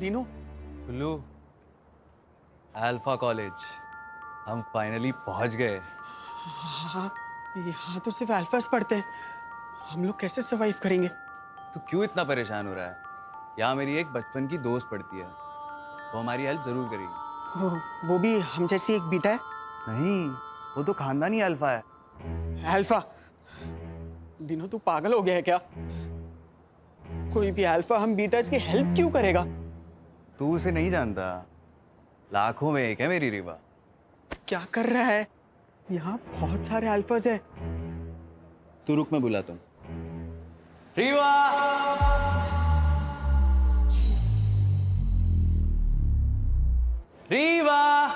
Dinu Kullu, alpha college हम finally पहुंच गए। हाँ, यहाँ तो सिर्फ अल्फास पढ़ते हैं। हम लोग कैसे सर्वाइव करेंगे? तू क्यों इतना परेशान हो रहा है? यहाँ मेरी एक बचपन की दोस्त पढ़ती है, वो हमारी हेल्प जरूर करेगी। वो भी हम जैसी एक बीटा है? नहीं, वो तो खानदानी अल्फा है। अल्फा? दीनू तू पागल हो गया है क्या? कोई भी अल्फा हम बीटा इसकी हेल्प क्यों करेगा? तू उसे नहीं जानता, लाखों में एक है मेरी रीवा। क्या कर रहा है? यहाँ बहुत सारे अल्फाज है। तू रुक, मैं बुलाता हूँ। रीवा! रीवा!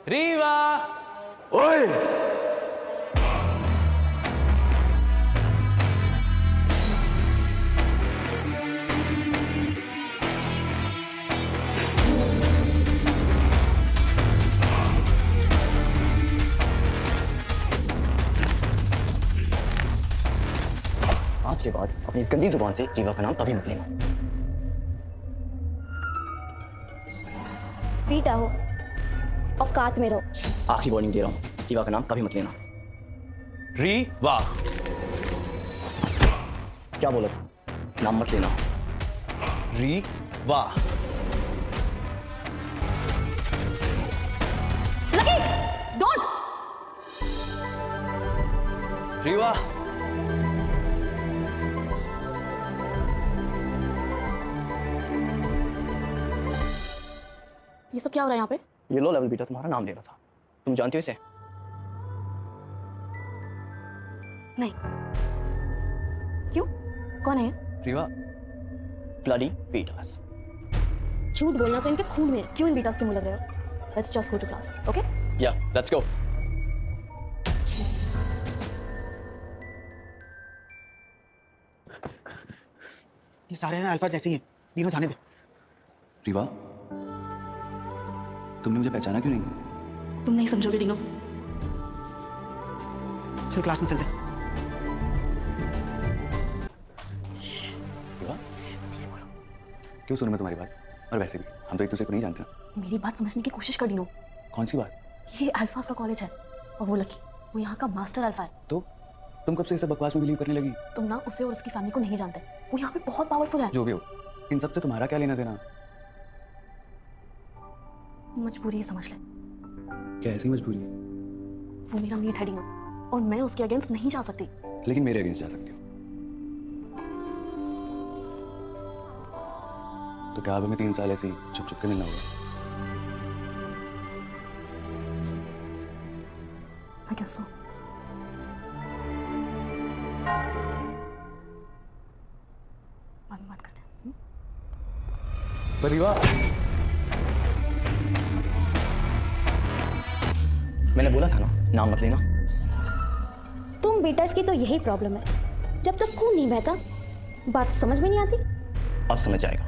रीवा! ओए! आज के बाद अपनी इस गंदी जुबान से रीवा का नाम कभी मत लेना। बीटा हो, औकात में रहो। आखिरी वार्निंग दे रहा हूँ, रीवा का नाम कभी मत लेना। रीवा! क्या बोला था? नाम मत लेना। रीवा! लकी, डोंट! रीवा! ये सब क्या हो रहा है यहाँ पे? ये लो लेवल बीटा तुम्हारा नाम ले रहा था। तुम जानती हो इसे? नहीं। क्यों? कौन है? रीवा! Bloody betas. झूठ बोलना तो इनके खून में है। क्यों इन बीटास के मुंह लग रहे हो? Let's just go to class, okay? Yeah, let's go. ये सारे ना अल्फाज ऐसे ही हैं। दीनू जाने दे। रीवा, तुमने मुझे पहचाना क्यों नहीं? तुम नहीं समझोगे दीनू। चल क्लास में चलते। रीवा, क्यों सुनूं मैं तुम्हारी बात? और वैसे भी हम तो एक दूसरे को नहीं जानते ना। मेरी बात समझने की कोशिश कर दीनू। कौन सी बात? ये अल्फाज का कॉलेज है और वो लकी, वो यहाँ का मास्टर अल्फा है। तो तुम कब से इस बकवास में बिलीव करने लगी? तुम ना उसे और उसकी फैमिली को नहीं जानते। वो यहाँ पे बहुत पावरफुल है। जो भी हो, इन सब से तुम्हारा क्या लेना देना? मजबूरी ही समझ ले। क्या ऐसी मजबूरी? वो मेरा मीट है दीनू और मैं उसके अगेंस्ट नहीं जा सकती। लेकिन मेरे अगेंस्ट जा सकती हो। तो क्या अब हमें 3 साल ऐसे ही छुप छुप के मिलना होगा? I guess so. बात करते हैं। पर रीवा, मैंने बोला था ना, नाम मत लेना। तुम बेटास की तो यही प्रॉब्लम है, जब तक खून नहीं बहता बात समझ में नहीं आती। अब समझ जाएगा।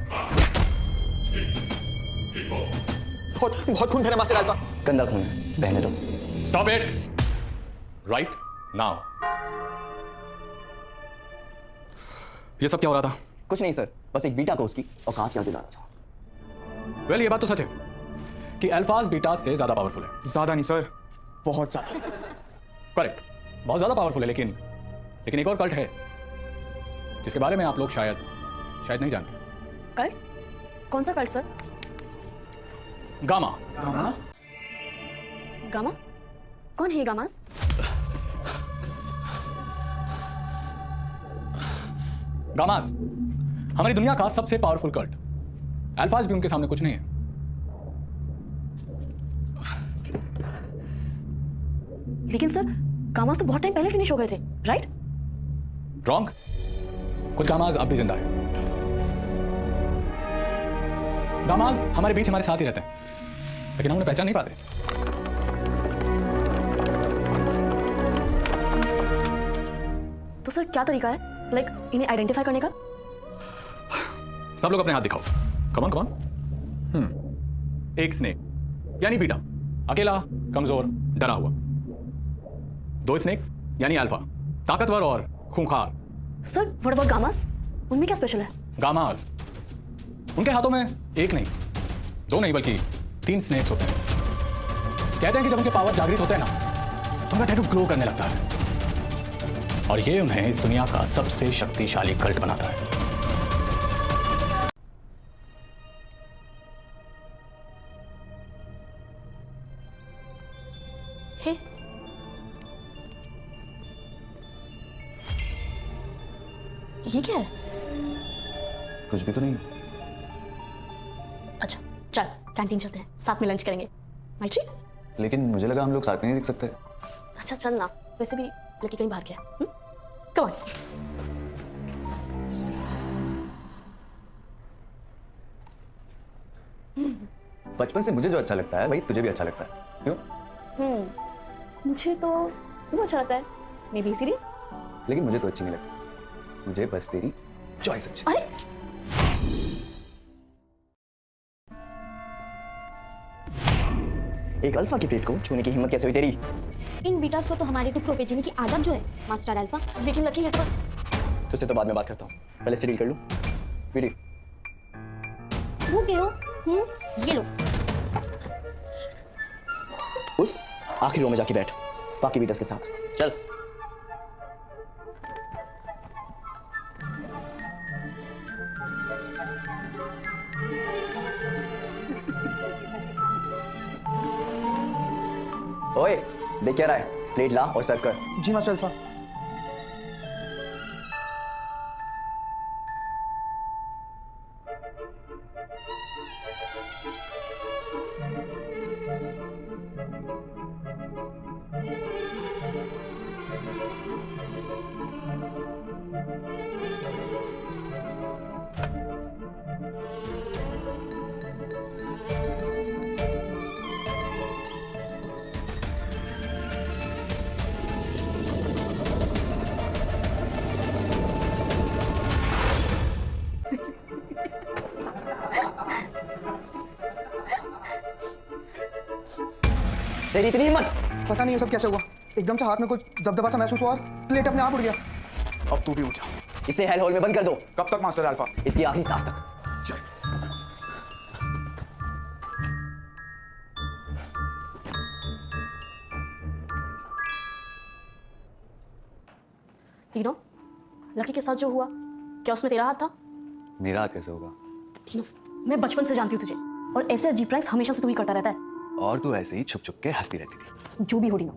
बहुत खून बह रहा है मास्टर अल्फा। गंदा खून है, बहने दो। Stop it! Right now. ये सब क्या हो रहा था? कुछ नहीं सर, बस एक बीटा को उसकी औकात याद दिला रहा था। वेल, ये बात तो सच है कि अल्फाज बीटास से ज्यादा पावरफुल है। ज्यादा नहीं सर, बहुत ज्यादा। करेक्ट, बहुत ज्यादा पावरफुल है। लेकिन एक और कल्ट है जिसके बारे में आप लोग शायद नहीं जानते। कल्ट? कौन सा cult sir? Gamma. Gamma? Gamma? कौन है गामास? गामास हमारी दुनिया का सबसे पावरफुल कल्ट। अल्फाज भी उनके सामने कुछ नहीं है। लेकिन सर, गामास तो बहुत टाइम पहले फिनिश हो गए थे, राइट? रॉन्ग। कुछ गामाज अब भी जिंदा है। गामाज हमारे बीच हमारे साथ ही रहते हैं, लेकिन हम उन्हें पहचान नहीं पाते। तो सर क्या तरीका है इन्हें आइडेंटिफाई करने का? सब लोग अपने हाथ दिखाओ। Come on. एक स्नेक यानी बीटा, अकेला, कमजोर, डरा हुआ। 2 स्नेक्स यानी अल्फा, ताकतवर और खूंखार। Sir what about gammas? उनमें क्या स्पेशल है? गामास उनके हाथों में एक नहीं, दो नहीं, बल्कि 3 स्नेक्स होते हैं। कहते हैं कि जब उनके पावर जागृत होते हैं ना, तो उनका टैटू ग्लो करने लगता है, और ये उन्हें इस दुनिया का सबसे शक्तिशाली कल्ट बनाता है। हे, ये क्या है? कुछ भी तो नहीं। अच्छा चल कैंटीन चलते हैं, साथ में लंच करेंगे। My treat. लेकिन मुझे लगा हम लोग साथ में नहीं दिख सकते। अच्छा चल ना, वैसे भी लकी कहीं बाहर गया। Come on. बचपन से मुझे जो अच्छा लगता है वही तुझे भी अच्छा लगता है, क्यों? मुझे तो तुम अच्छा लगता है, मे बी इसीलिए। लेकिन मुझे तो अच्छी नहीं लगती, मुझे बस तेरी चॉइस अच्छी। अरे एक अल्फा की प्लेट को छूने की हिम्मत कैसे हुई तेरी? इन बीटास को तो हमारे टुकड़ों पे जीने की आदत जो है मास्टर अल्फा। लेकिन लकी है तो बस। तुझसे तो बाद में बात करता हूँ, पहले से डील कर लूँ। वीडी भूखे हो? ये लो। उस आखिरी रो में जाके बैठ बाकी बीटर्स के साथ। चल। ओए, देख क्या रहा है? प्लेट ला और सर्व कर। जी मास्टर अल्फा। तेरी इतनी हिम्मत? पता नहीं ये सब कैसे हुआ, एकदम से हाथ में कुछ दबदबा सा महसूस हुआ और प्लेट अपने आप उड़ गया। अब तू भी उठ जा। इसे हेल होल में बंद कर दो। कब तक मास्टर अल्फा? इसकी आखिरी सांस तक। जय। तीनों, लकी के साथ जो हुआ, क्या उसमें तेरा हाथ था? मेरा हाथ कैसे होगा? तीनों, मैं बचपन से जानती हूँ तुझे, और ऐसे अजीब प्रैंक्स हमेशा से तू ही करता रहता है। और तू ऐसे ही छुप छुप के हंसती रहती थी। जो भी हो रीनो,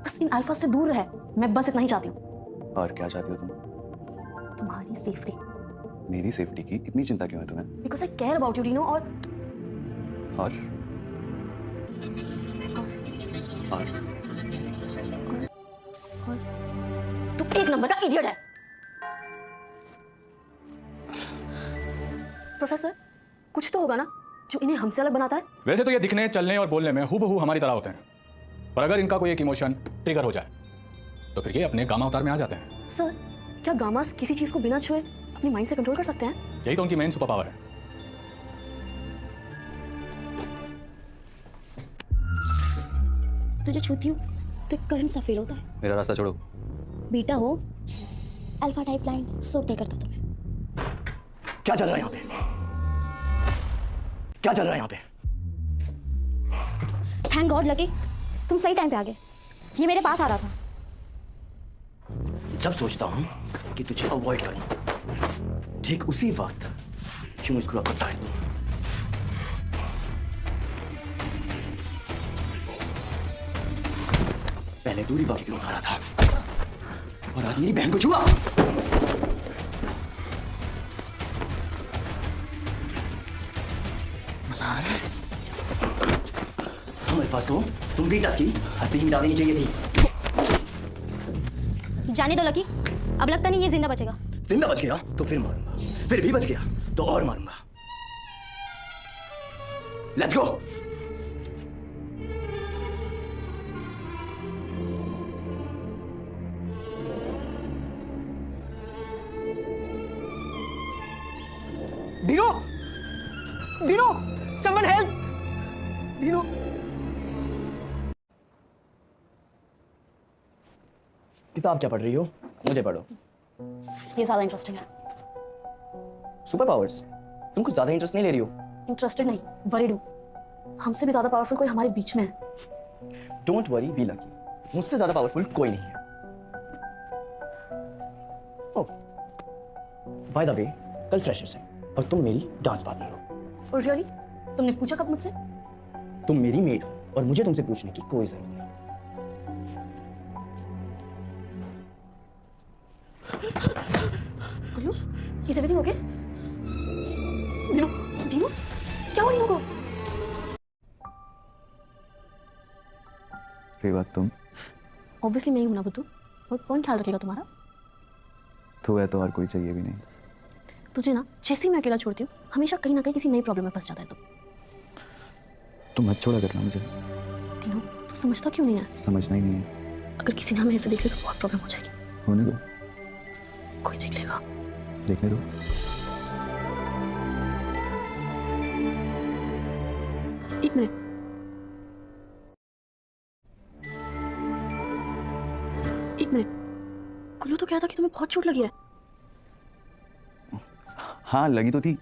बस इन अल्फा से दूर रहे, मैं बस इतना ही चाहती हूँ। और क्या चाहती हो तुम? तुम्हारी सेफ्टी। मेरी सेफ्टी की इतनी चिंता क्यों है तुम्हें? Because I care about you Reno. और तू एक नंबर का इडियट है। प्रोफेसर, कुछ तो होगा ना जो इन्हें हमसे अलग बनाता है? वैसे तो ये दिखने, चलने और बोलने में हूबहू हमारी तरह होते हैं, पर अगर इनका कोई एक इमोशन ट्रिगर हो जाए तो फिर ये अपने गामा अवतार में आ जाते हैं। सर, क्या गामास किसी चीज को बिना छुए अपनी माइंड से कंट्रोल कर सकते हैं? यही तो उनकी मेन सुपर पावर है। तुझे छूती हूँ तो एक करंट सा फील होता है। मेरा रास्ता छोड़ो। बीटा हो, अल्फा टाइप लाइन सूट नहीं करता तुम्हें। क्या चल रहा है यहाँ पे? क्या चल रहा है यहाँ पे? थैंक गॉड लकी, तुम सही टाइम पे आ गए। ये मेरे पास आ रहा था। जब सोचता हूँ कि तुझे अवॉइड करूँ, ठीक उसी वक्त क्यों मुस्कुरा करता है? पहले दूरी बाकी क्यों उतारा था, और आज मेरी बहन को छुआ। मजा आ रहा है। हमारे पास तो तुम बीटा की हस्ती मिटा देनी चाहिए थी। जाने दो लकी, अब लगता नहीं ये जिंदा बचेगा। जिंदा बच गया तो फिर मारूंगा, फिर भी बच गया तो और मारूंगा। Let's go. Dino, Dino, someone help! Dino. किताब क्या पढ़ रही हो? मुझे पढ़ो। ये ज्यादा इंटरेस्टिंग है। Super powers? तुम कुछ ज्यादा इंटरेस्ट नहीं ले रही हो? इंटरेस्टेड नहीं, वरीड हूँ। हमसे भी ज्यादा पावरफुल कोई हमारे बीच में है। डोंट वरी, बी लकी, मुझसे ज्यादा पावरफुल कोई नहीं है। ओह, बाय द वे, कल फ्रेशर्स है और तुम मेरी डांस पार्टनर हो। और रियली, तुमने पूछा कब मुझसे? तुम मेरी मेड हो और मुझे तुमसे पूछने की कोई जरूरत नहीं। Gullu, is everything okay? Dinu, Dinu, क्या हो दीनू को? ये बात तुम ऑब्वियसली मैं ही हूं ना बुद्धू, और कौन ख्याल रखेगा तुम्हारा? तो है तो और कोई चाहिए भी नहीं। तुझे ना जैसे ही मैं अकेला छोड़ती हूँ, हमेशा कहीं ना कहीं किसी नई प्रॉब्लम में फंस जाता है तुम मत छोड़ा करना मुझे। दीनू, तू समझता क्यों नहीं है? समझना ही नहीं है। अगर किसी ने हमें ऐसे देख लिया तो बहुत प्रॉब्लम हो जाएगी। होने दो, कोई देख लेगा। देखने दो। एक मिनट, एक मिनट, गुल्लू तो कह रहा था कि तुम्हें बहुत चोट लगी है। हाँ लगी तो थी,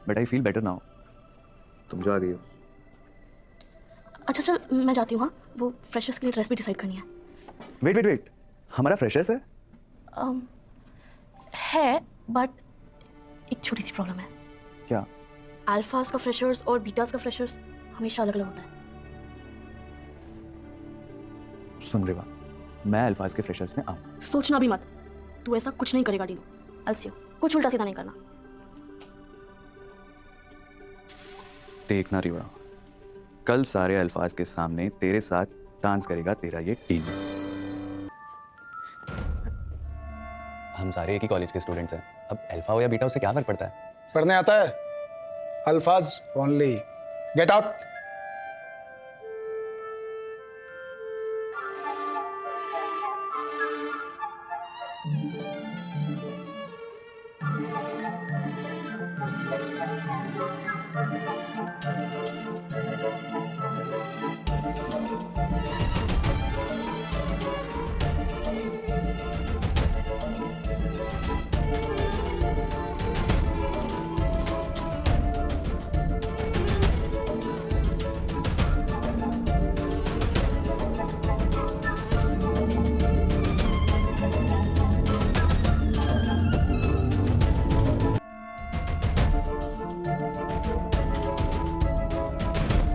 but I feel better now. तुम जो आ गई हो। अच्छा चल, मैं जाती हूँ। हाँ, वो फ्रेशर्स के लिए ड्रेस भी डिसाइड करनी है। वेट वेट वेट, हमारा फ्रेशर्स है? है, बट एक छोटी सी प्रॉब्लम है। क्या? अल्फास का फ्रेशर्स और बीटास का फ्रेशर्स हमेशा अलग अलग होता है। सुन रेवा, मैं अल्फाज के फ्रेशर्स में आऊँ। सोचना भी मत, तू ऐसा कुछ नहीं करेगा डीनू। अलसियो, कुछ उल्टा सीधा नहीं करना। देखना रेवा, कल सारे अल्फाज के सामने तेरे साथ डांस करेगा तेरा ये टीम। हम सारे एक ही कॉलेज के स्टूडेंट्स हैं, अब अल्फा हो या बीटा उससे क्या फर्क पड़ता है? पढ़ने आता है? अल्फाज ओनली। Get out.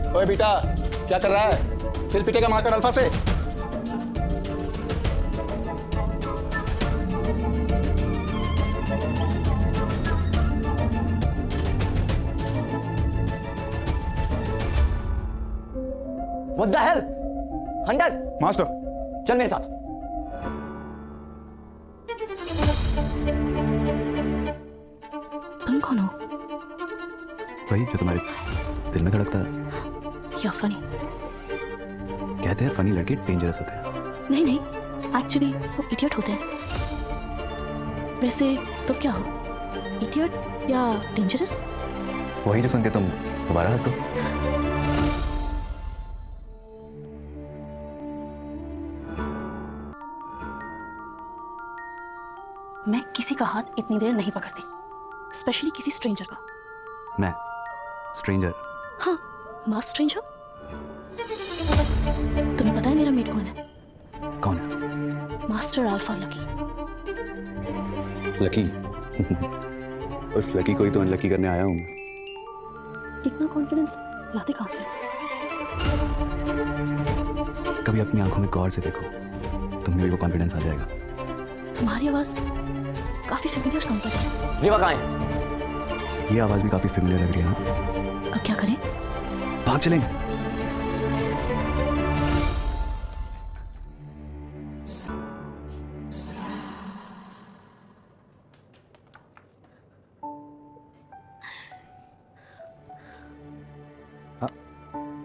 ओए बेटा, क्या कर रहा है? फिर पिटेगा मारकर अल्फा से। What the hell? Hunter, master. चल मेरे साथ। तुम कौन हो? वही जो तुम्हारे दिल में धड़कता है। या फनी? कहते हैं फनी लड़के डेंजरस होते हैं। नहीं नहीं, एक्चुअली वो इडियट होते हैं। वैसे तुम क्या हो, इडियट या डेंजरस? वही जो सुन के तुम दोबारा हंस दो। मैं किसी का हाथ इतनी देर नहीं पकड़ती, स्पेशली किसी स्ट्रेंजर का। मैं स्ट्रेंजर? हाँ, मास स्ट्रेंजर। तुम्हें पता है मेरा मेट कौन है? कौन है? Master alpha lucky. लकी? उस लकी को ही तो अनलकी करने आया हूँ। इतना कॉन्फिडेंस लाते कहाँ से? कभी अपनी आंखों में गौर से देखो, तुम्हें भी वो कॉन्फिडेंस आ जाएगा। तुम्हारी आवाज काफी फेमिलियर साउंड कर रही है। रिवा कहाँ है? ये आवाज भी काफी फेमिलियर लग रही है ना? अब क्या करें? भाग चलें।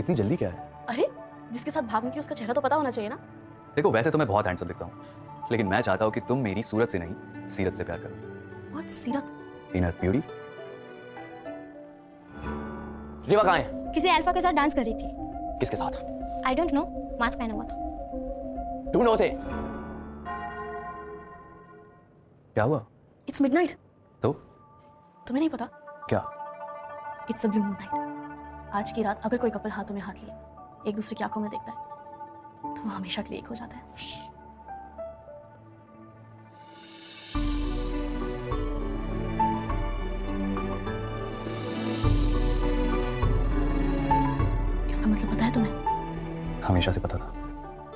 इतनी जल्दी क्या है? अरे, जिसके साथ भागनी थी उसका चेहरा तो पता होना चाहिए ना। देखो वैसे तो मैं बहुत हैंडसम दिखता हूँ, लेकिन मैं चाहता हूँ कि तुम मेरी सूरत से नहीं सीरत से प्यार करो। बहुत सीरत। Inner beauty. रिवा कहाँ है? किसी अल्फा के साथ डांस कर रही थी। किसके साथ? आई डोंट नो, मास्क पहना हुआ था। ढूंढो उसे। क्या हुआ? It's midnight. तो तुम्हें नहीं पता? क्या? It's a blue moon night. आज की रात अगर कोई कपल हाथों में हाथ लिए एक दूसरे की आंखों में देखता है तो वो हमेशा के लिए एक हो जाता है। इसका मतलब पता है तुम्हें? हमेशा से पता था।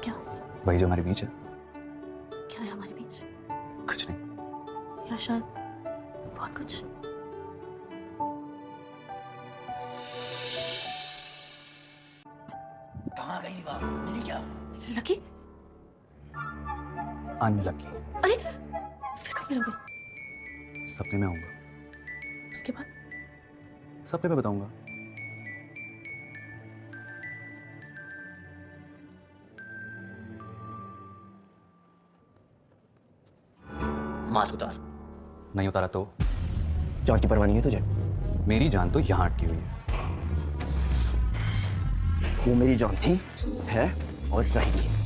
क्या? वही जो हमारे बीच है। क्या है हमारे बीच? कुछ नहीं। या शायद बहुत कुछ। कहाँ गई वाह मिली क्या? लकी? अनलकी। अरे फिर कब मिलोगे? सपने में आऊंगा। उसके बाद? सपने में बताऊंगा। मास्क उतार। नहीं उतारा तो जान की परवाह नहीं है तुझे? मेरी जान तो यहाँ अटकी हुई है। वो मेरी जान थी, है और रहेगी।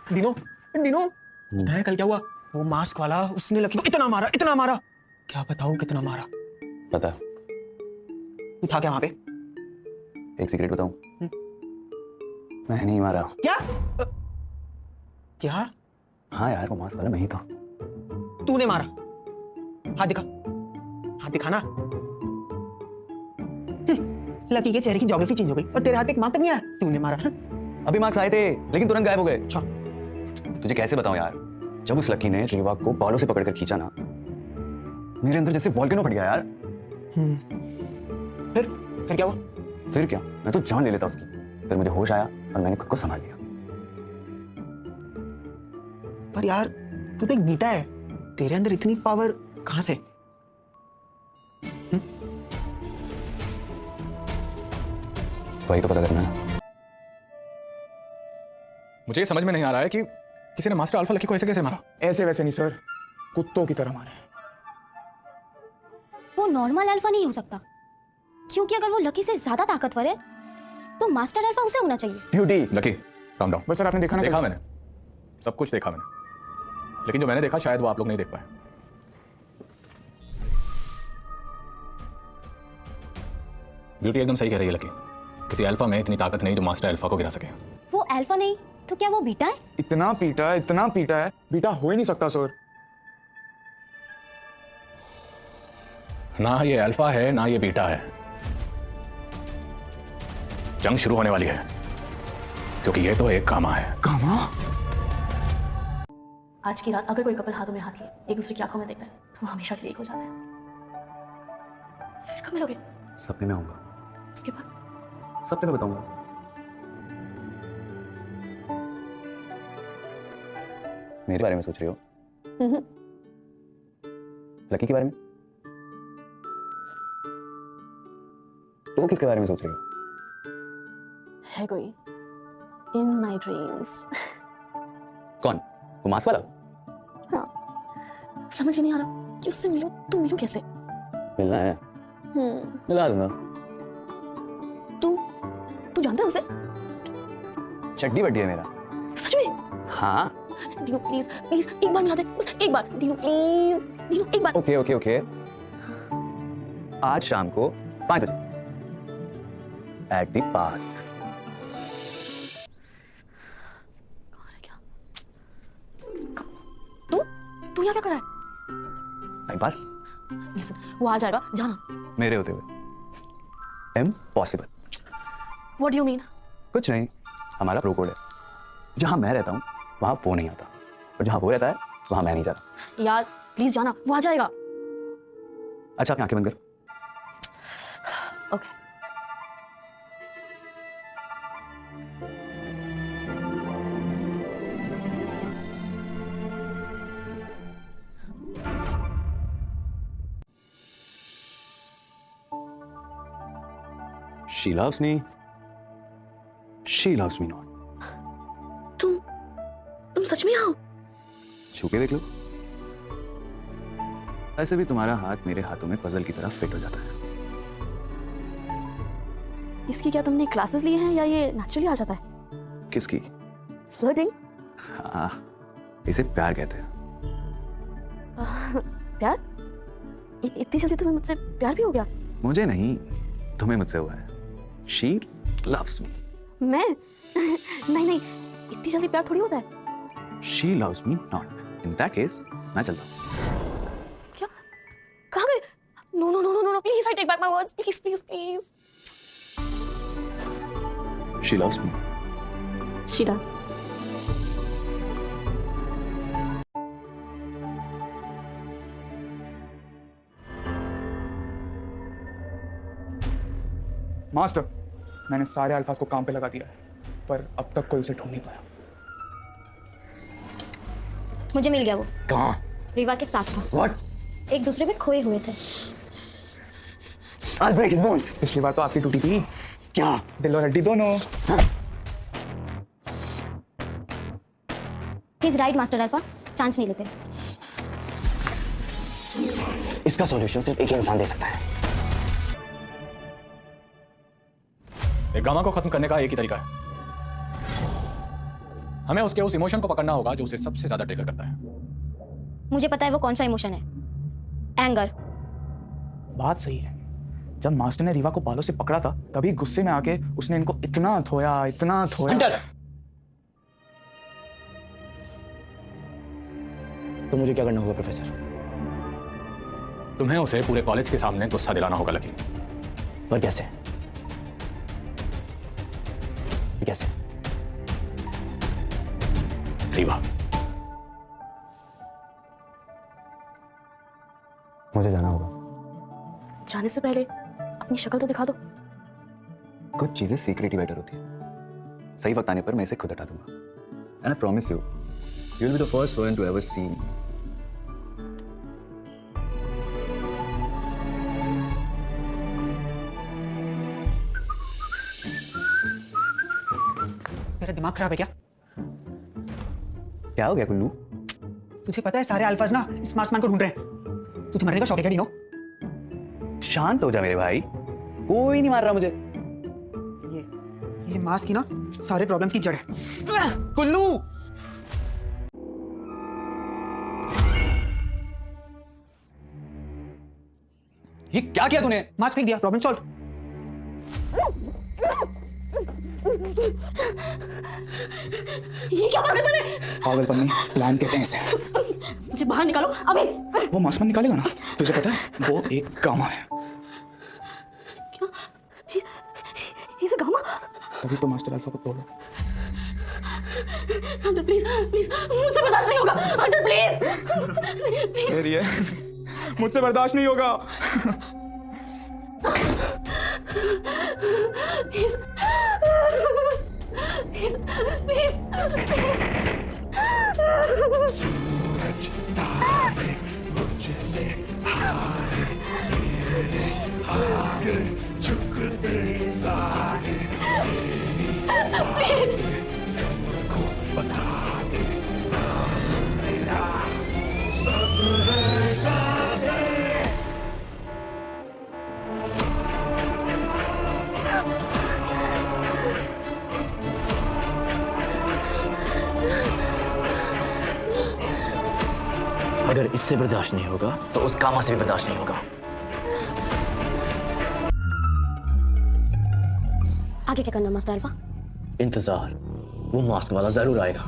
दिनो, दिनो, पता है कल क्या हुआ? वो मास्क वाला उसने लकी को इतना मारा। क्या बताऊं कितना मारा? पता। था क्या वहां पे? एक सीक्रेट बताऊं? मैं नहीं मारा। क्या? हाँ यार, वो मास्क वाला मैं ही था। तूने मारा? हाथ दिखा ना। लकी के चेहरे की ज्योग्राफी चेंज हो गई और तेरे हाथ पे एक मार्क तक नहीं आया। तूने मारा। अभी मार्क्स आए थे लेकिन तुरंत गायब हो गए। अच्छा। तुझे कैसे बताऊं यार, जब उस लकी ने रेवा को बालों से पकड़कर खींचा ना, मेरे अंदर जैसे वॉल्केनो फट गया यार। फिर क्या हुआ? फिर क्या, मैं तो जान ले लेता उसकी। फिर मुझे होश आया और मैंने खुद को संभाल लिया। पर यार तू तो एक बीटा है, तेरे अंदर इतनी पावर कहां से? वही तो पता करना है। मुझे ये समझ में नहीं आ रहा है कि किसी ने मास्टर अल्फा लकी को ऐसे कैसे मारा। ऐसे वैसे नहीं सर, कुत्तों की तरह मारे। वो नॉर्मल अल्फा नहीं हो सकता, क्योंकि अगर वो लकी से ज्यादा ताकतवर है तो मास्टर अल्फा उसे होना चाहिए। ब्यूटी। Lucky calm down. बस सर आपने देखा ना? देखा मैंने, सब कुछ देखा मैंने, लेकिन जो मैंने देखा शायद वो आप लोग नहीं देख पाए। ब्यूटी एकदम सही कह रही है लकी, किसी अल्फा में इतनी ताकत नहीं जो मास्टर अल्फा को गिरा सके। वो अल्फा नहीं तो क्या वो बीटा है? इतना पीटा है, बीटा हो ही नहीं सकता सर। ना ये अल्फा है ना ये बीटा है। जंग शुरू होने वाली है, क्योंकि ये तो एक कामा है। कामा? आज की रात अगर कोई कपल हाथों में हाथ लिए एक दूसरे की आंखों में देखता है तो वो हमेशा के लिए एक हो जाता है। फिर कब मिलोगे? सपने में आऊंगा। उसके बाद? सपने में बताऊंगा। मेरे बारे में सोच रही हो? लकी के बारे में? तो किसके बारे में सोच रही हो? है कोई इन माई ड्रीम्स। कौन? वो मास्क वाला? हाँ, समझ ही नहीं आ रहा कि उससे मिलूं तो मिलूं कैसे? मिलना है? मिला दूंगा। तू जानता है उसे? चड्डी बड्डी है मेरा। सच में? हाँ। डीनू प्लीज प्लीज एक बार मिला दे, बस एक बार। डीनू प्लीज, डीनू एक बार। ओके। आज शाम को 5 बजे एट दी पार्क। तू यहाँ क्या कर रहा है? नहीं बस Listen, वो आ जाएगा, जाना। मेरे होते हुए impossible. What do you mean? कुछ नहीं, हमारा प्रो कोड है। जहां मैं रहता हूं वहां वो नहीं आता, और जहां वो रहता है वहां मैं नहीं जाता। यार प्लीज जाना, वो आ जाएगा। अच्छा अपनी आंखें बंद कर। Okay. She loves me. She loves me not. तुम सच में आओ? छू के देख लो। ऐसे भी तुम्हारा हाथ मेरे हाथों में पजल की तरह फिट हो जाता है। इसकी क्या तुमने क्लासेस लिए हैं या ये नेचुरली आ जाता है? किसकी? फ्लर्टिंग? हाँ, इसे प्यार कहते हैं। प्यार? इतनी जल्दी तुम्हें मुझसे प्यार भी हो गया? मुझे नहीं, तुम्हें मुझसे हुआ है। She loves me. मैं? नहीं, इतनी जल्दी प्यार थोड़ी होता है। She loves me not. In that case, मैं चलता हूँ। क्या? कहाँ गए? No, please, I take back my words. Please. She loves me. She does. Master, मैंने सारे अल्फाज को काम पे लगा दिया है, पर अब तक कोई उसे ढूंढ नहीं पाया। मुझे मिल गया वो। कहाँ? रीवा के साथ था। What? एक दूसरे पे खोए हुए थे। I'll break his bones. पिछली बार तो आपकी टूटी थी, क्या? दिल और हड्डी दोनों। He's right, master alpha. Chance नहीं लेते। इसका सॉल्यूशन सिर्फ एक ही इंसान दे सकता है। एक गामा को खत्म करने का एक ही तरीका है। हमें उसके उस इमोशन को पकड़ना होगा जो उसे सबसे ज्यादा ट्रिगर करता है। मुझे पता है वो कौन सा इमोशन है। एंगर। बात सही है। जब मास्टर ने रीवा को बालों से पकड़ा था, तभी गुस्से में आके उसने इनको इतना धोया। हंटर! तो मुझे क्या करना होगा प्रोफेसर? तुम्हें उसे पूरे कॉलेज के सामने गुस्सा दिलाना होगा लकी। पर कैसे? कैसे? रीवा, मुझे जाना होगा। जाने से पहले अपनी शक्ल तो दिखा दो। कुछ चीजें सीक्रेट ही बेटर होती है। सही वक्त आने पर मैं इसे खुद हटा दूंगा। And I promise you, you'll be the first one to ever see me. तेरा दिमाग खराब है क्या? क्या हो गया कुल्लू? तुझे पता है सारे अल्फाज ना इस मास्टमैन को ढूंढ रहे हैं। तुझे मरने का शौक है क्या डीनो? शांत हो जा मेरे भाई, कोई नहीं मार रहा मुझे। ये मास्क ही ना सारे प्रॉब्लम्स की जड़ है। कुल्लू! ये क्या किया तूने? मास्क फेंक दिया, प्रॉब्लम सॉल्व। ये क्या पागलपन है? पागलपन नहीं, प्लान कहते हैं इसे। मुझे बाहर निकालो अबे। वो मास्टमैन निकालेगा ना, तुझे पता है वो एक गामा है। क्या? He's a gamma? तभी तो मास्टर अल्फा को तोड़ो। हंटर प्लीज मुझसे बर्दाश्त नहीं होगा। Hunter please. मेरी है, मुझसे बर्दाश्त नहीं होगा। सूरज तारे मुझसे हारे, मेरे आगे झुकते सारे, तेरी बातें सबको बता दे, मेरा सब लगा दे। अगर इससे बर्दाश्त नहीं होगा तो उस गामा से भी बर्दाश्त नहीं होगा। आगे क्या करना मास्टर अल्फा? इंतजार, वो मास्क वाला जरूर आएगा।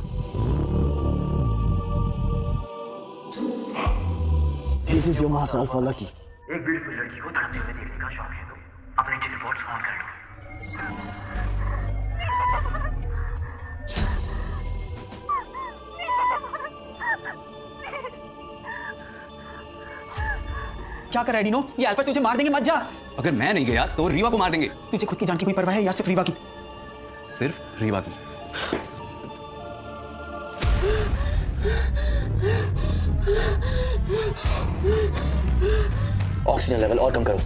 This is your mask, Alpha Lucky. एक ब्यूटीफुल लड़की को तड़पते हुए देखने का शौक है तो अपने चित्र बोर्ड्स ऑन कर लो। क्या कर रहा है डीनो? ये अल्फा तुझे मार देंगे, मत जा। अगर मैं नहीं गया तो रीवा को मार देंगे। तुझे खुद की जान की कोई परवाह है या सिर्फ रीवा की? सिर्फ रीवा की। ऑक्सीजन लेवल और कम करो।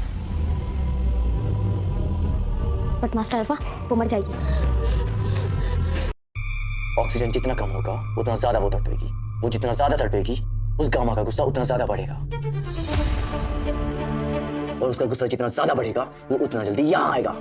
बट मास्टर अल्फा वो मर जाएगी। ऑक्सीजन जितना कम होगा उतना ज्यादा वो तड़पेगी। वो जितना ज्यादा तड़पेगी उस गामा का गुस्सा उतना ज्यादा बढ़ेगा, और उसका गुस्सा जितना ज्यादा बढ़ेगा वो उतना जल्दी यहाँ आएगा।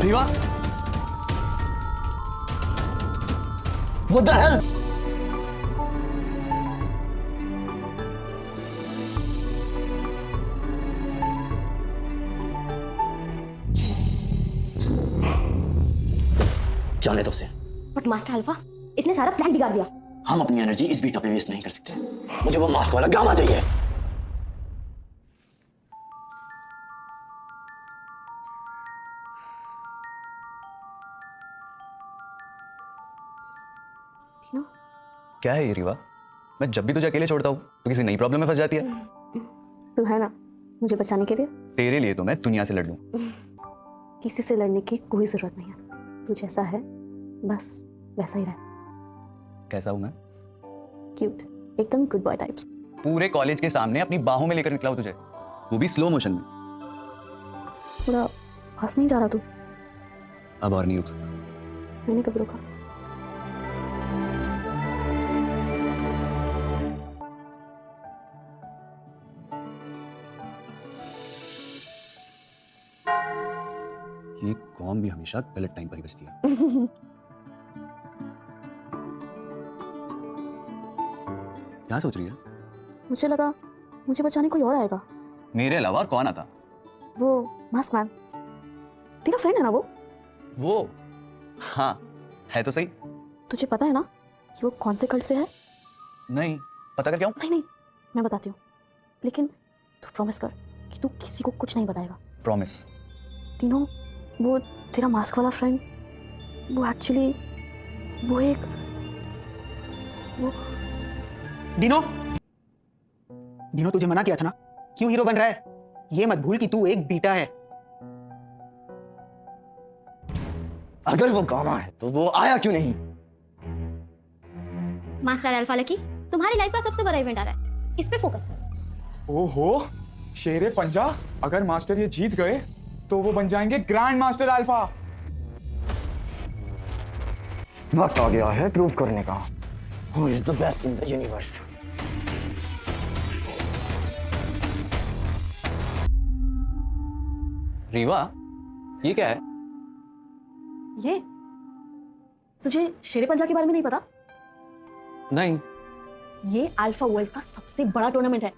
Rewa, What the hell? जाने दो उसे। बट मास्टर अल्फा, इसने सारा प्लान बिगाड़ दिया। हम अपनी एनर्जी इस बीटा पे वेस्ट नहीं कर सकते। मुझे वो मास्क वाला गामा चाहिए। नो, क्या है ये रीवा? मैं जब भी तुझे अकेले छोड़ता हूँ तो किसी नई प्रॉब्लम में फंस जाती है। तू है ना मुझे बचाने के लिए। तेरे लिए तो मैं दुनिया से लड़ लूं। किसी से लड़ने की कोई जरूरत नहीं है। तू जैसा है बस वैसा ही रह। कैसा हूं मैं? क्यूट, एकदम गुड बॉय टाइप्स। पूरे कॉलेज के सामने अपनी बाहों में लेकर निकला हूं तुझे, वो भी स्लो मोशन में। थोड़ा पास नहीं जा रहा तू? अब और नहीं रुक सकता। मैंने कब रोका? ये कौम भी हमेशा गलत टाइम पर ही बचती है। क्या सोच रही है? मुझे लगा मुझे बचाने कोई और आएगा। मेरे अलावा और कौन आता? वो मास्क मैन तेरा फ्रेंड है ना वो हाँ है तो सही। तुझे पता है ना कि वो कौन से कल्ट से है? नहीं पता कर क्या? नहीं मैं बताती हूँ, लेकिन तू प्रॉमिस कर कि तू किसी को कुछ नहीं बताएगा। प्रॉमिस। तीनों, वो तेरा मास्क वाला फ्रेंड वो एक्चुअली वो डिनो तुझे मना किया था ना, क्यों हीरो बन रहा है? ये मत भूल कि तू एक बीटा है। अगर वो गामा है तो वो आया क्यों नहीं? मास्टर अल्फा लकी, तुम्हारी लाइफ का सबसे बड़ा इवेंट आ रहा है, इस पे फोकस करो। ओहो, शेरे पंजा, अगर मास्टर ये जीत गए तो वो बन जाएंगे ग्रैंड मास्टर अल्फा। वक्त आ गया है प्रूव करने का। Who is the best in the universe? Rewa, ये क्या है? ये तुझे शेरे पंजा के बारे में नहीं पता? नहीं। ये अल्फा वर्ल्ड का सबसे बड़ा टूर्नामेंट है।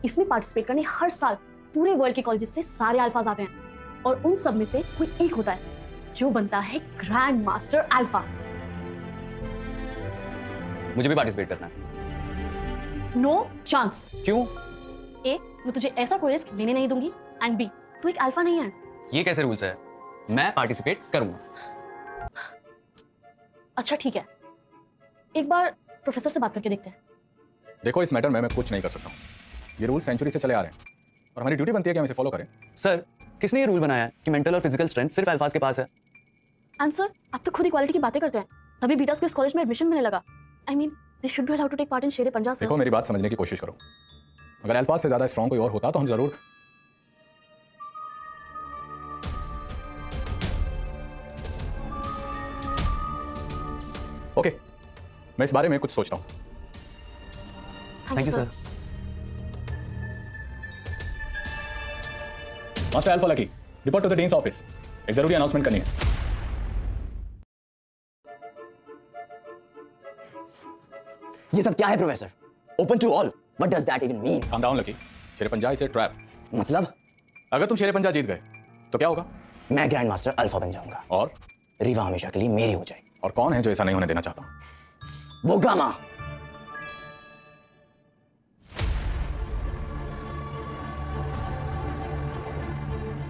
इसमें पार्टिसिपेट करने हर साल पूरे वर्ल्ड के कॉलेजेस से सारे अल्फाज आते हैं, और उन सब में से कोई एक होता है जो बनता है ग्रैंड मास्टर अल्फा। मुझे भी पार्टिसिपेट करना है। No chance. क्यों? ए, मैं तुझे ऐसा कोई रिस्क लेने नहीं दूंगी, एंड बी, तू एक अल्फा नहीं है। ये कैसे रूल्स है? मैं पार्टिसिपेट करूंगा। अच्छा ठीक है, एक बार प्रोफेसर से बात करके देखते हैं। देखो, इस मैटर में मैं कुछ नहीं कर सकता हूँ। ये रूल सेंचुरी से चले आ रहे हैं और हमारी ड्यूटी बनती है कि हम इसे फॉलो करें। सर, किसने ये रूल बनाया है कि मेंटल और फिजिकल स्ट्रेंथ सिर्फ अल्फाज के पास है? आंसर, आप तो खुद इक्वालिटी की बातें करते हैं, तभी बीटास को इस कॉलेज में एडमिशन मिलने लगा। I mean, they should be allowed to take part in शेरे पंजा। देखो, मेरी बात समझने की कोशिश करो। अगर अल्फाज से ज्यादा स्ट्रॉन्ग कोई और होता तो हम जरूर। ओके, मैं इस बारे में कुछ सोचता हूँ। Thank you sir. Master alpha Lucky, report to the dean's office. एक जरूरी अनाउंसमेंट करनी है। ये सब क्या है professor? Open to all, what does that even mean? Calm down Lucky, शेरे पंजा इज ए ट्रैप। मतलब अगर तुम शेरे पंजा जीत गए तो क्या होगा? मैं ग्रैंड मास्टर अल्फा बन जाऊंगा और रीवा हमेशा के लिए मेरी हो जाएगी। और कौन है जो ऐसा नहीं होने देना चाहता? वो gamma.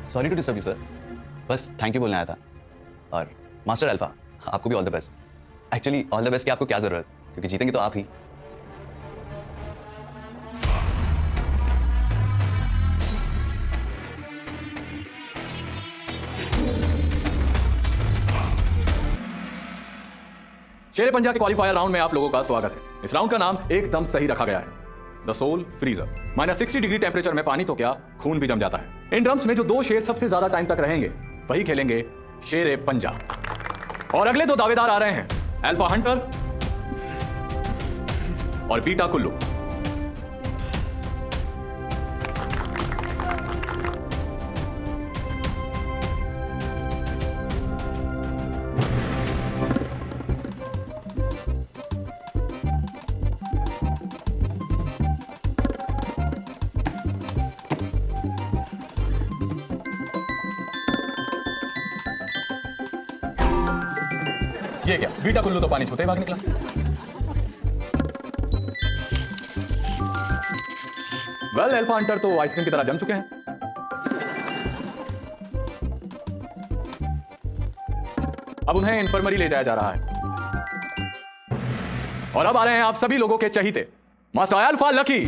Sorry to disturb you sir, बस थैंक यू बोलने आया था। और मास्टर अल्फा, आपको भी all the best. Actually all the best की आपको क्या जरूरत, क्योंकि जीतेंगे तो आप ही। शेर पंजा के क्वालिफायर राउंड में आप लोगों का स्वागत है। इस राउंड का नाम एकदम सही रखा गया है, the soul freezer. -60 degree temperature में पानी तो क्या, खून भी जम जाता है। इन ड्रम्स में जो 2 शेर सबसे ज्यादा टाइम तक रहेंगे वही खेलेंगे शेर पंजा। और अगले 2 दावेदार आ रहे हैं, अल्फा हंटर और बीटा कुल्लू। ये क्या, बीटा कुल्लू तो पानी छूते ही भाग निकला। वेल, अल्फा हंटर तो आइसक्रीम की तरह जम चुके हैं। अब उन्हें इन्फर्मरी ले जाया जा रहा है। और अब आ रहे हैं आप सभी लोगों के चहीते, मास्टर अल्फा लकी।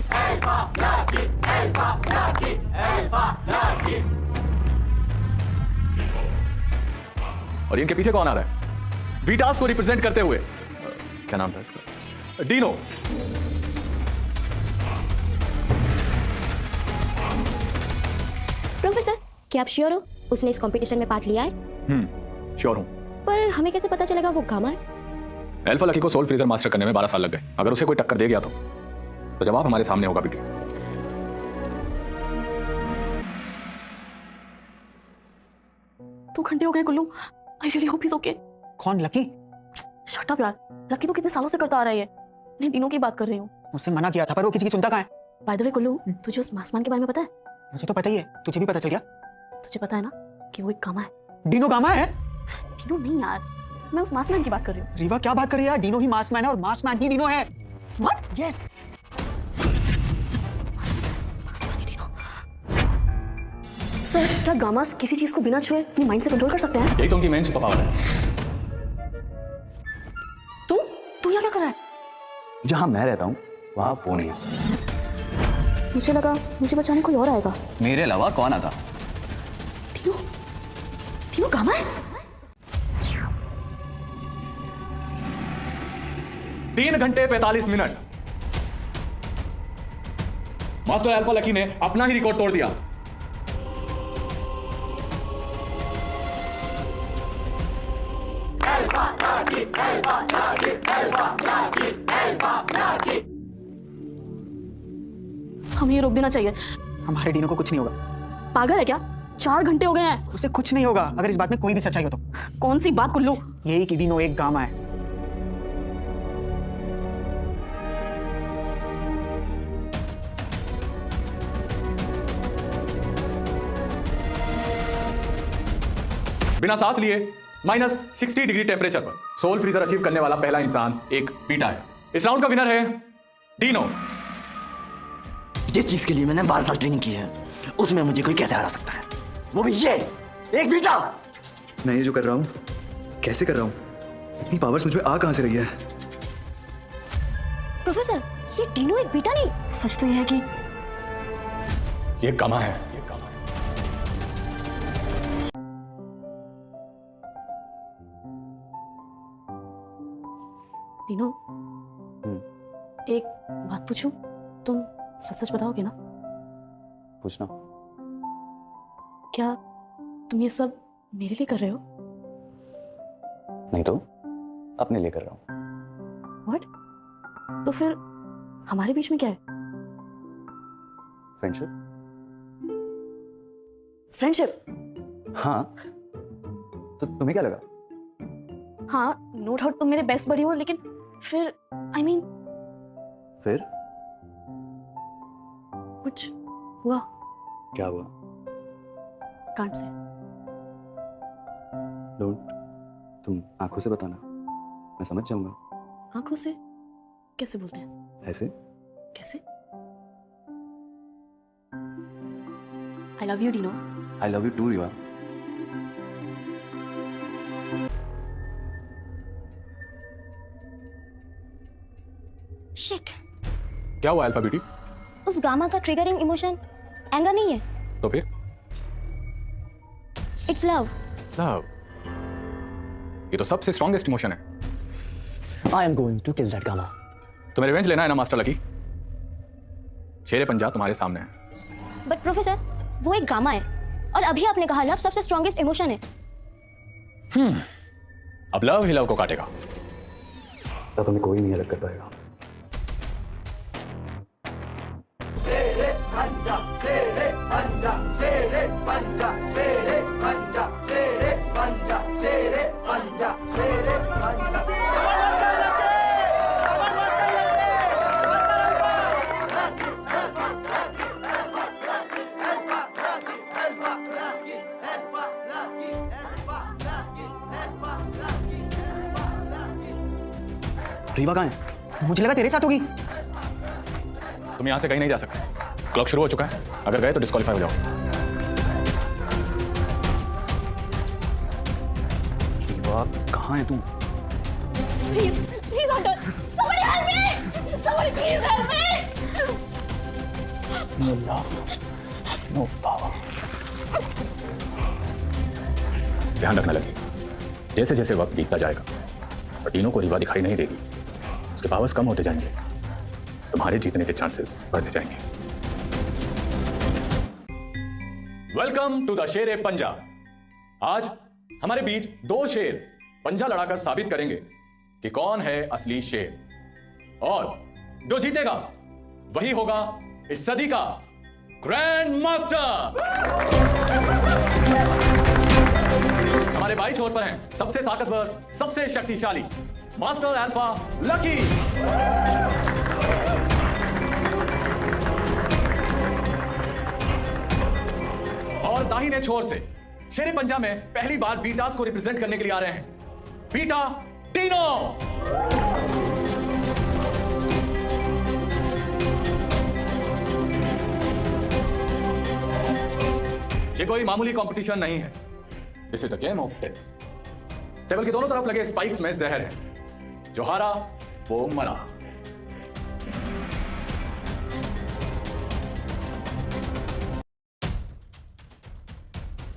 और इनके पीछे कौन आ रहा है? बीटास को रिप्रेजेंट करते हुए, क्या नाम था इसका, डीनो। प्रोफेसर, क्या आप श्योर हो उसने इस कंपटीशन में पार्ट लिया है? श्योर हूं। पर हमें कैसे पता चलेगा वो गामा है? अल्फा लकी को सोल फ्रीजर मास्टर करने में 12 साल लग गए। अगर उसे कोई टक्कर दे गया तो जवाब हमारे सामने होगा बेटी। दो घंटे हो गए Kullu. I really hope he is okay. कौन, लकी? शट अप यार, लकी तो कितने सालों से करता आ रहा है ये। मैं डीनो की बात कर रही हूँ। उससे मना किया था पर वो किसी की सुनता कहाँ है। बाय द वे कुल्लू, तुझे उस मासमान के बारे में पता है? मुझे तो पता ही है, तुझे भी पता चल गया? तुझे पता है ना कि वो एक गामा है। डीनो गामा है? डीनो नहीं यार, मैं उस मासमान की बात कर रही हूँ। रीवा क्या बात कर रही है यार? डीनो ही मासमैन है और मासमैन ही डीनो है। व्हाट? यस। सर, क्या गामास किसी चीज को बिना छुए अपनी माइंड से कंट्रोल कर सकते हैं? यही तो उनकी मेन सुपर पावर है। तू यहाँ क्या कर रहा है? जहां मैं रहता हूं वहां वो नहीं है। मुझे लगा मुझे बचाने कोई और आएगा। मेरे अलावा कौन आता? डीनो, डीनो गामा है? 3 घंटे 45 मिनट। मास्टर अल्फा लकी ने अपना ही रिकॉर्ड तोड़ दिया। हमें ये रोक देना चाहिए। हमारे डीनो को कुछ नहीं होगा। पागल है क्या? 4 घंटे हो गए हैं। उसे कुछ नहीं होगा अगर इस बात में कोई भी सच्चाई हो तो। कौन सी बात कुल्लू? यही कि डीनो एक गामा है। बिना सांस लिए -60 डिग्री टेम्परेचर पर सोल फ्रीजर अचीव करने वाला पहला इंसान एक बीटा है। इस राउंड का विनर है डीनो। जिस चीज के लिए मैंने 12 साल ट्रेनिंग की है उसमें मुझे कोई कैसे हरा सकता है, वो भी ये एक बीटा। मैं ये जो कर रहा हूँ कैसे कर रहा हूँ? इतनी पावर्स मुझ में आ कहां से रही है? प्रोफेसर, ये डीनो एक बीटा नहीं। सच तो यह है कि ये गामा है। डीनो, एक बात पूछूं? तुम सच सच बताओगे ना? पूछना। क्या तुम ये सब मेरे लिए कर रहे हो? नहीं तो अपने लिए कर रहा हूँ। व्हाट? तो फिर हमारे बीच में क्या है? फ्रेंडशिप। फ्रेंडशिप? हाँ, तो तुम्हें क्या लगा? हाँ, नो डाउट तुम मेरे बेस्ट बडी हो, लेकिन फिर आई मीन फिर कुछ हुआ? क्या हुआ? Can't say. डोंट, तुम आंखों से बताना, मैं समझ जाऊंगा। आंखों से कैसे बोलते हैं? ऐसे। कैसे? I love you Dino. I love you too Riva. Shit, क्या हुआ अल्फा ब्यूटी? उस गामा का ट्रिगरिंग इमोशन एंगर नहीं है, तो फिर? It's love. लव। ये तो सबसे स्ट्रॉन्गेस्ट इमोशन है। I am going to kill that Gamma. तुम्हें रिवेंज लेना है ना मास्टर लकी? शेरे पंजा तुम्हारे सामने है। बट प्रोफेसर, वो एक गामा है और अभी आपने कहा लव सबसे स्ट्रॉन्गेस्ट इमोशन है। अब लव ही लव को काटेगा। तब हमें कोई नहीं अलग कर पाएगा। रीवा कहाँ है? मुझे लगा तेरे साथ होगी। तुम यहां से कहीं नहीं जा सकते। क्लॉक शुरू हो चुका है, अगर गए तो डिस्क्वालीफाई हो जाओ। रीवा कहाँ है तू? Please, please, Hunter! Somebody help me! Somebody please help me! No love, no power. ध्यान रखना लगे, जैसे जैसे वक्त बीतता जाएगा टीनों को रीवा दिखाई नहीं देगी, उसके पावर्स कम होते जाएंगे, तुम्हारे जीतने के चांसेस बढ़ते जाएंगे। वेलकम टू द शेर पंजा। आज हमारे बीच दो शेर पंजा लड़ाकर साबित करेंगे कि कौन है असली शेर, और जो जीतेगा वही होगा इस सदी का ग्रैंड मास्टर। हमारे बाई छोर पर हैं सबसे ताकतवर, सबसे शक्तिशाली मास्टर अल्फा लकी। और दाहिने छोर से शेरे पंजा में पहली बार बीटास को रिप्रेजेंट करने के लिए आ रहे हैं बीटा टीनो। ये कोई मामूली कंपटीशन नहीं है, this is the game of death. Table के दोनों तरफ लगे स्पाइक्स में जहर है, जो हारा वो मरा।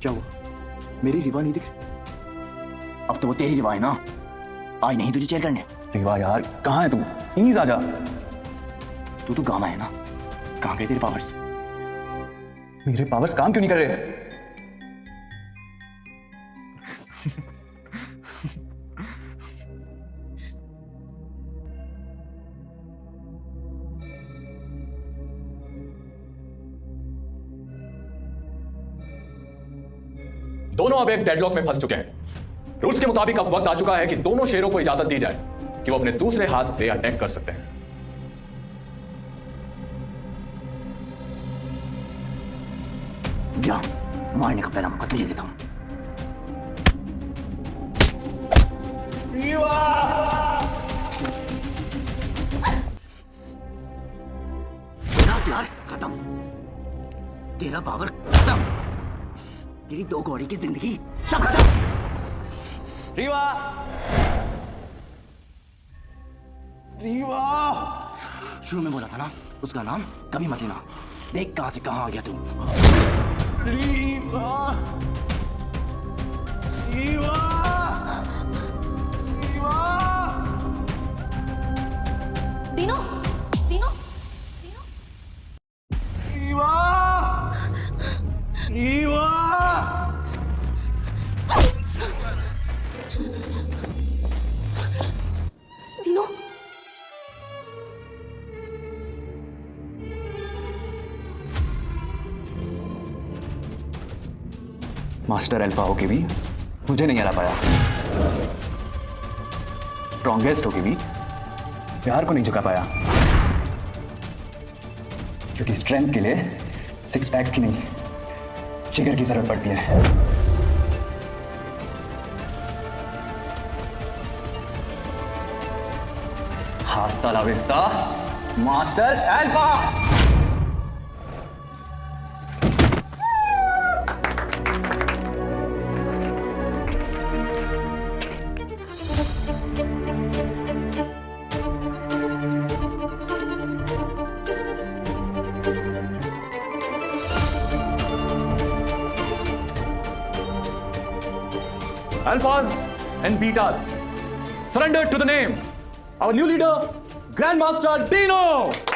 क्या हुआ? मेरी रीवा नहीं दिख रही। अब तो वो तेरी रीवा है ना, आई नहीं तुझे चेयर करने। रीवा यार कहाँ है तू? प्लीज आजा। तू तो गामा है ना, कहाँ गए तेरे पावर्स? मेरे पावर्स काम क्यों नहीं कर रहे? दोनों अब एक डेडलॉक में फंस चुके हैं। रूल्स के मुताबिक अब वक्त आ चुका है कि दोनों शेरों को इजाजत दी जाए कि वो अपने दूसरे हाथ से अटैक कर सकते हैं। जा, मारने का पहला मौका तुझे देता हूं। तेरा प्यार खत्म, तेरा पावर खत्म, तेरी दो कौड़ी की जिंदगी सब खत्म। रीवा, रीवा। शुरू में बोला था ना, उसका नाम कभी मत लेना। देख कहां से कहां आ गया तू। रीवा, रीवा, रीवा। टीनो, टीनो, रीवा, रीवा। टीनो। मास्टर अल्फा होके भी मुझे नहीं हरा पाया, स्ट्रॉन्गेस्ट होके भी प्यार को नहीं झुका पाया, क्योंकि स्ट्रेंथ के लिए सिक्स पैक्स की नहीं, जिगर की जरूरत पड़ती है। Hasta la vista, master alpha. Alphas and betas, surrender to the name our new leader, Grandmaster Dino.